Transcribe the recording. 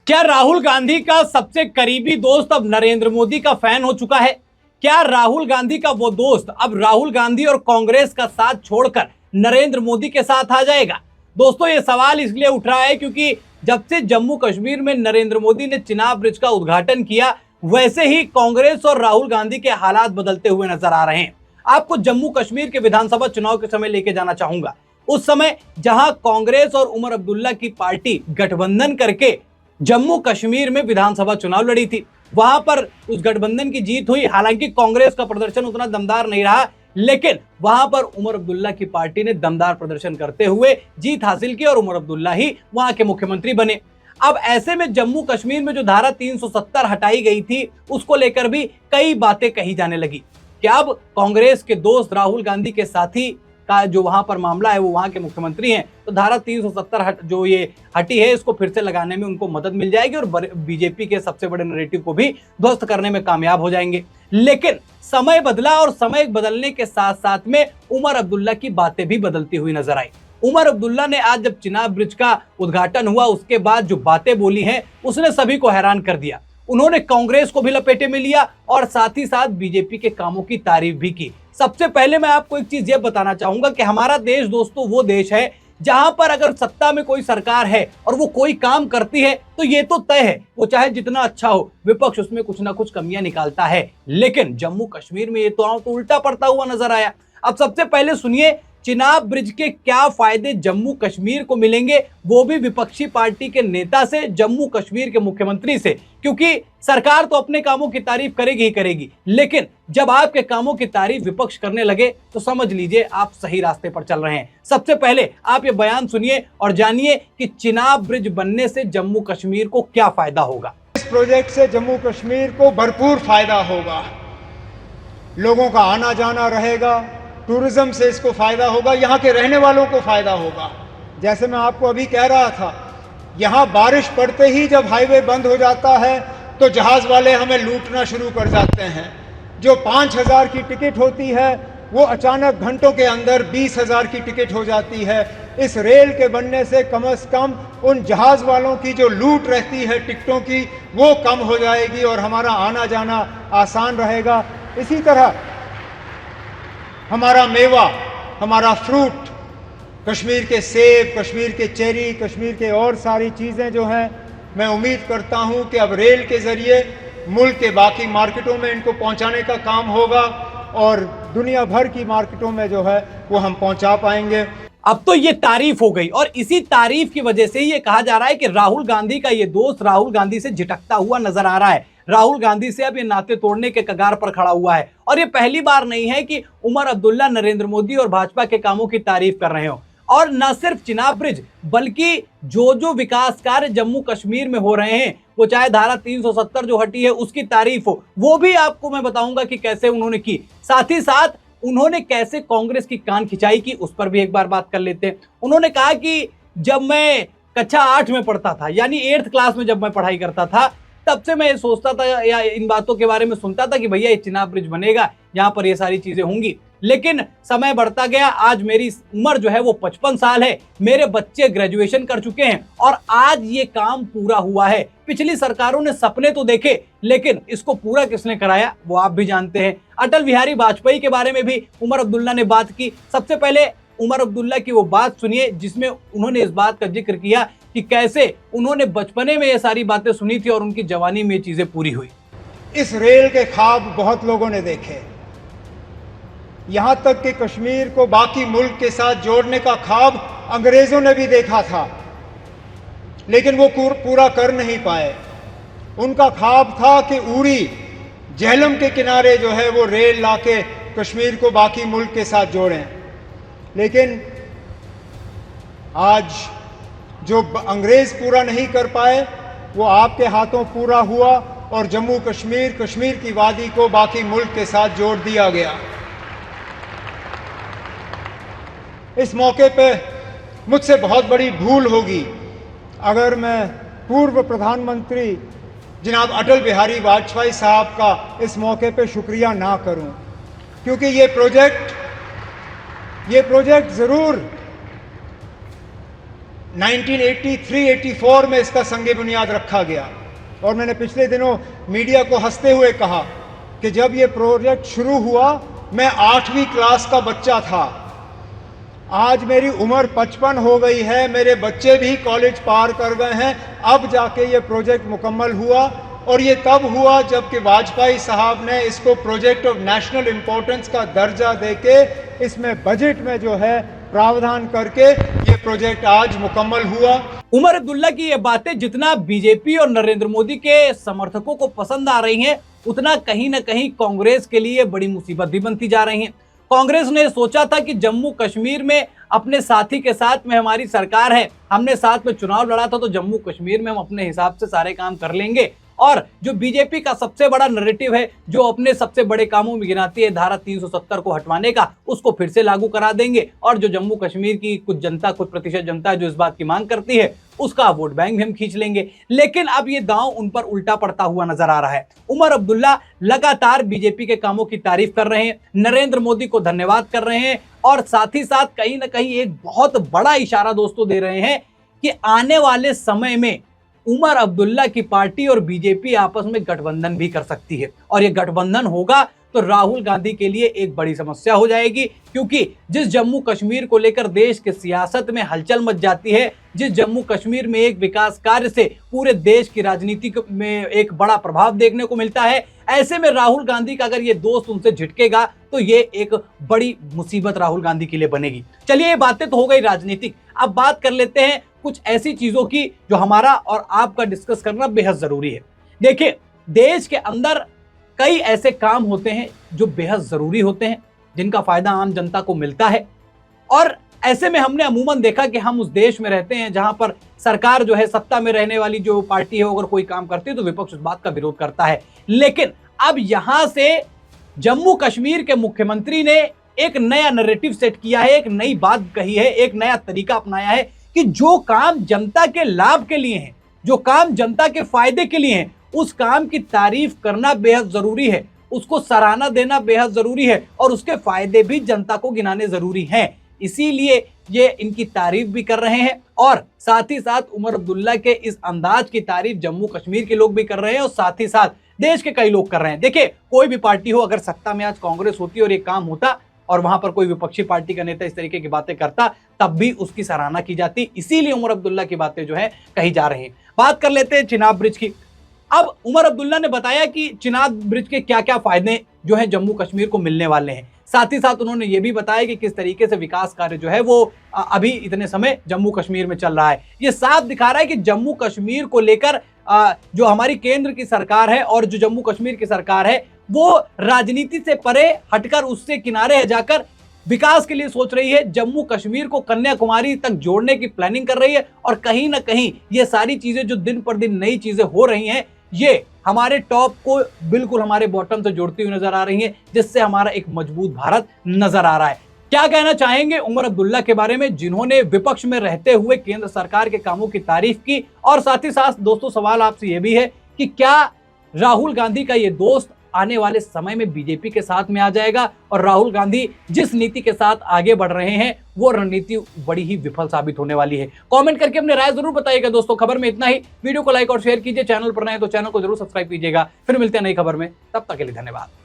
क्या राहुल गांधी का सबसे करीबी दोस्त अब नरेंद्र मोदी का फैन हो चुका है? क्या राहुल गांधी का वो दोस्त अब राहुल गांधी और कांग्रेस का साथ छोड़कर नरेंद्र मोदी के साथ आ जाएगा? दोस्तों, ये सवाल इसलिए उठ रहा है क्योंकि जब से जम्मू कश्मीर में नरेंद्र मोदी ने चिनाब ब्रिज का उद्घाटन किया, वैसे ही कांग्रेस और राहुल गांधी के हालात बदलते हुए नजर आ रहे हैं। आपको जम्मू कश्मीर के विधानसभा चुनाव के समय लेके जाना चाहूंगा। उस समय जहां कांग्रेस और उमर अब्दुल्ला की पार्टी गठबंधन करके जम्मू कश्मीर में विधानसभा चुनाव लड़ी थी, वहां पर उस गठबंधन की जीत हुई। हालांकि कांग्रेस का प्रदर्शन उतना दमदार नहीं रहा, लेकिन वहां पर उमर अब्दुल्ला की पार्टी ने दमदार प्रदर्शन करते हुए जीत हासिल की और उमर अब्दुल्ला ही वहां के मुख्यमंत्री बने। अब ऐसे में जम्मू कश्मीर में जो धारा 370 हटाई गई थी, उसको लेकर भी कई बातें कही जाने लगी कि अब कांग्रेस के दोस्त राहुल गांधी के साथी का जो वहां पर मामला है, वो वहां के मुख्यमंत्री हैं, तो धारा 370 जो ये हटी है, इसको फिर से लगाने में उनको मदद मिल जाएगी और बीजेपी के सबसे बड़े नैरेटिव को भी ध्वस्त करने में कामयाब हो जाएंगे। लेकिन समय बदला और समय बदलने के साथ साथ में उमर अब्दुल्ला की बातें भी बदलती हुई नजर आई। उमर अब्दुल्ला ने आज जब चिनाब ब्रिज का उद्घाटन हुआ, उसके बाद जो बातें बोली हैं, उसने सभी को हैरान कर दिया। उन्होंने कांग्रेस को भी लपेटे में लिया और साथ ही साथ बीजेपी के कामों की तारीफ भी की। सबसे पहले मैं आपको एक चीज ये बताना चाहूंगा कि हमारा देश दोस्तों वो देश है जहां पर अगर सत्ता में कोई सरकार है और वो कोई काम करती है तो ये तो तय है, वो चाहे जितना अच्छा हो, विपक्ष उसमें कुछ ना कुछ कमियां निकालता है। लेकिन जम्मू कश्मीर में ये तो उल्टा पड़ता हुआ नजर आया। अब सबसे पहले सुनिए चिनाब ब्रिज के क्या फायदे जम्मू कश्मीर को मिलेंगे, वो भी विपक्षी पार्टी के नेता से, जम्मू कश्मीर के मुख्यमंत्री से। क्योंकि सरकार तो अपने कामों की तारीफ करेगी ही करेगी, लेकिन जब आपके कामों की तारीफ विपक्ष करने लगे तो समझ लीजिए आप सही रास्ते पर चल रहे हैं। सबसे पहले आप ये बयान सुनिए और जानिए कि चिनाब ब्रिज बनने से जम्मू कश्मीर को क्या फायदा होगा। इस प्रोजेक्ट से जम्मू कश्मीर को भरपूर फायदा होगा, लोगों का आना जाना रहेगा, टूरिज्म से इसको फायदा होगा, यहाँ के रहने वालों को फायदा होगा। जैसे मैं आपको अभी कह रहा था, यहाँ बारिश पड़ते ही जब हाईवे बंद हो जाता है तो जहाज वाले हमें लूटना शुरू कर जाते हैं। जो 5,000 की टिकट होती है वो अचानक घंटों के अंदर 20,000 की टिकट हो जाती है। इस रेल के बनने से कम उन जहाज वालों की जो लूट रहती है टिकटों की, वो कम हो जाएगी और हमारा आना जाना आसान रहेगा। इसी तरह हमारा मेवा, हमारा फ्रूट, कश्मीर के सेब, कश्मीर के चेरी, कश्मीर के और सारी चीज़ें जो हैं, मैं उम्मीद करता हूं कि अब रेल के ज़रिए मुल्क के बाकी मार्केटों में इनको पहुंचाने का काम होगा और दुनिया भर की मार्केटों में जो है वो हम पहुंचा पाएंगे। अब तो ये तारीफ हो गई और इसी तारीफ की वजह से ये कहा जा रहा है कि राहुल गांधी का ये दोस्त राहुल गांधी से झिटकता हुआ नजर आ रहा है। राहुल गांधी से अब ये नाते तोड़ने के कगार पर खड़ा हुआ है। और ये पहली बार नहीं है कि उमर अब्दुल्ला नरेंद्र मोदी और भाजपा के कामों की तारीफ कर रहे हो। और न सिर्फ चिनाब ब्रिज, बल्कि जो विकास कार्य जम्मू कश्मीर में हो रहे हैं, वो चाहे धारा 370 जो हटी है उसकी तारीफ हो, वो भी आपको मैं बताऊंगा कि कैसे उन्होंने की। साथ ही साथ उन्होंने कैसे कांग्रेस की कान खिंचाई की, उस पर भी एक बार बात कर लेते हैं। उन्होंने कहा कि जब मैं कक्षा 8 में पढ़ता था, यानी 8th क्लास में जब मैं पढ़ाई करता था, तब से मैं सोचता था या इन बातों के बारे में सुनता था कि भैया ये चिनाब ब्रिज बनेगा, यहाँ पर ये सारी चीजें होंगी। लेकिन समय बढ़ता गया, आज मेरी उम्र जो है वो 55 साल है, मेरे बच्चे ग्रेजुएशन कर चुके हैं और आज ये काम पूरा हुआ है। पिछली सरकारों ने सपने तो देखे, लेकिन इसको पूरा किसने कराया वो आप भी जानते हैं। अटल बिहारी वाजपेयी के बारे में भी उमर अब्दुल्ला ने बात की। सबसे पहले उमर अब्दुल्ला की वो बात सुनिए जिसमें उन्होंने इस बात का जिक्र किया कि कैसे उन्होंने बचपने में ये सारी बातें सुनी थी और उनकी जवानी में ये चीजें पूरी हुई। इस रेल के ख्वाब बहुत लोगों ने देखे, यहां तक कि कश्मीर को बाकी मुल्क के साथ जोड़ने का ख्वाब अंग्रेजों ने भी देखा था, लेकिन वो पूरा कर नहीं पाए। उनका ख्वाब था कि उड़ी, झेलम के किनारे जो है वो रेल लाके कश्मीर को बाकी मुल्क के साथ जोड़ें। लेकिन आज जो अंग्रेज पूरा नहीं कर पाए वो आपके हाथों पूरा हुआ और जम्मू कश्मीर, कश्मीर की वादी को बाकी मुल्क के साथ जोड़ दिया गया। इस मौके पे मुझसे बहुत बड़ी भूल होगी अगर मैं पूर्व प्रधानमंत्री जनाब अटल बिहारी वाजपेयी साहब का इस मौके पे शुक्रिया ना करूं, क्योंकि ये प्रोजेक्ट ज़रूर 1983-84 में इसका संगे बुनियाद रखा गया। और मैंने पिछले दिनों मीडिया को हंसते हुए कहा कि जब ये प्रोजेक्ट शुरू हुआ मैं 8वीं क्लास का बच्चा था। आज मेरी उम्र 55 हो गई है, मेरे बच्चे भी कॉलेज पार कर गए हैं। अब जाके ये प्रोजेक्ट मुकम्मल हुआ और ये तब हुआ जबकि वाजपेयी साहब ने इसको प्रोजेक्ट ऑफ नेशनल इम्पोर्टेंस का दर्जा देके इसमें बजट में जो है प्रावधान करके ये प्रोजेक्ट आज मुकम्मल हुआ। उमर अब्दुल्ला की ये बातें जितना बीजेपी और नरेंद्र मोदी के समर्थकों को पसंद आ रही हैं, उतना कहीं ना कहीं कांग्रेस के लिए बड़ी मुसीबत भी बनती जा रही है। कांग्रेस ने सोचा था कि जम्मू कश्मीर में अपने साथी के साथ में हमारी सरकार है, हमने साथ में चुनाव लड़ा था, तो जम्मू कश्मीर में हम अपने हिसाब से सारे काम कर लेंगे। और जो बीजेपी का सबसे बड़ा नैरेटिव है, जो अपने सबसे बड़े कामों में गिनाती है धारा 370 को हटवाने का, उसको फिर से लागू करा देंगे। और जो जम्मू कश्मीर की कुछ जनता, कुछ प्रतिशत जनता जो इस बात की मांग करती है, उसका वोट बैंक भी हम खींच लेंगे। लेकिन अब ये दांव उन पर उल्टा पड़ता हुआ नजर आ रहा है। उमर अब्दुल्ला लगातार बीजेपी के कामों की तारीफ कर रहे हैं, नरेंद्र मोदी को धन्यवाद कर रहे हैं और साथ ही साथ कहीं ना कहीं एक बहुत बड़ा इशारा दोस्तों दे रहे हैं कि आने वाले समय में उमर अब्दुल्ला की पार्टी और बीजेपी आपस में गठबंधन भी कर सकती है। और ये गठबंधन होगा तो राहुल गांधी के लिए एक बड़ी समस्या हो जाएगी, क्योंकि जिस जम्मू कश्मीर को लेकर देश के सियासत में हलचल मच जाती है, जिस जम्मू कश्मीर में एक विकास कार्य से पूरे देश की राजनीति में एक बड़ा प्रभाव देखने को मिलता है, ऐसे में राहुल गांधी का अगर ये दोस्त उनसे झिटकेगा तो ये एक बड़ी मुसीबत राहुल गांधी के लिए बनेगी। चलिए, ये बातें तो हो गई राजनीतिक। अब बात कर लेते हैं कुछ ऐसी चीजों की जो हमारा और आपका डिस्कस करना बेहद जरूरी है। देखिए, देश के अंदर कई ऐसे काम होते हैं जो बेहद जरूरी होते हैं, जिनका फायदा आम जनता को मिलता है। और ऐसे में हमने अमूमन देखा कि हम उस देश में रहते हैं जहां पर सरकार जो है, सत्ता में रहने वाली जो पार्टी है, अगर कोई काम करती है तो विपक्ष उस बात का विरोध करता है। लेकिन अब यहां से जम्मू कश्मीर के मुख्यमंत्री ने एक नया नैरेटिव सेट किया है, एक नई बात कही है, एक नया तरीका अपनाया है कि जो काम जनता के लाभ के लिए हैं, जो काम जनता के फायदे के लिए हैं, उस काम की तारीफ करना बेहद जरूरी है, उसको सराहना देना बेहद जरूरी है और उसके फायदे भी जनता को गिनाने जरूरी हैं। इसीलिए ये इनकी तारीफ भी कर रहे हैं और साथ ही साथ उमर अब्दुल्ला के इस अंदाज की तारीफ जम्मू कश्मीर के लोग भी कर रहे हैं और साथ ही साथ देश के कई लोग कर रहे हैं। देखिए, कोई भी पार्टी हो, अगर सत्ता में आज कांग्रेस होती और ये काम होता और वहां पर कोई विपक्षी पार्टी का नेता इस तरीके की बातें करता, तब भी उसकी सराहना की जाती। इसीलिए उमर अब्दुल्ला की बातें जो है कही जा रही हैं। बात कर लेते हैं चिनाब ब्रिज की। अब उमर अब्दुल्ला ने बताया कि चिनाब ब्रिज के क्या क्या फायदे जो है जम्मू कश्मीर को मिलने वाले हैं। साथ ही साथ उन्होंने ये भी बताया कि किस तरीके से विकास कार्य जो है वो अभी इतने समय जम्मू कश्मीर में चल रहा है। ये साफ दिखा रहा है कि जम्मू कश्मीर को लेकर जो हमारी केंद्र की सरकार है और जो जम्मू कश्मीर की सरकार है, वो राजनीति से परे हटकर, उससे किनारे जाकर विकास के लिए सोच रही है। जम्मू कश्मीर को कन्याकुमारी तक जोड़ने की प्लानिंग कर रही है और कहीं ना कहीं ये सारी चीजें जो दिन पर दिन नई चीजें हो रही हैं, ये हमारे टॉप को बिल्कुल हमारे बॉटम से जोड़ती हुई नजर आ रही है, जिससे हमारा एक मजबूत भारत नजर आ रहा है। क्या कहना चाहेंगे उमर अब्दुल्ला के बारे में, जिन्होंने विपक्ष में रहते हुए केंद्र सरकार के कामों की तारीफ की? और साथ ही साथ दोस्तों, सवाल आपसे यह भी है कि क्या राहुल गांधी का ये दोस्त आने वाले समय में बीजेपी के साथ में आ जाएगा और राहुल गांधी जिस नीति के साथ आगे बढ़ रहे हैं वो रणनीति बड़ी ही विफल साबित होने वाली है? कमेंट करके अपनी राय जरूर बताइएगा। दोस्तों, खबर में इतना ही। वीडियो को लाइक और शेयर कीजिए, चैनल पर नए तो चैनल को जरूर सब्सक्राइब कीजिएगा। फिर मिलते हैं नई खबर में, तब तक के लिए धन्यवाद।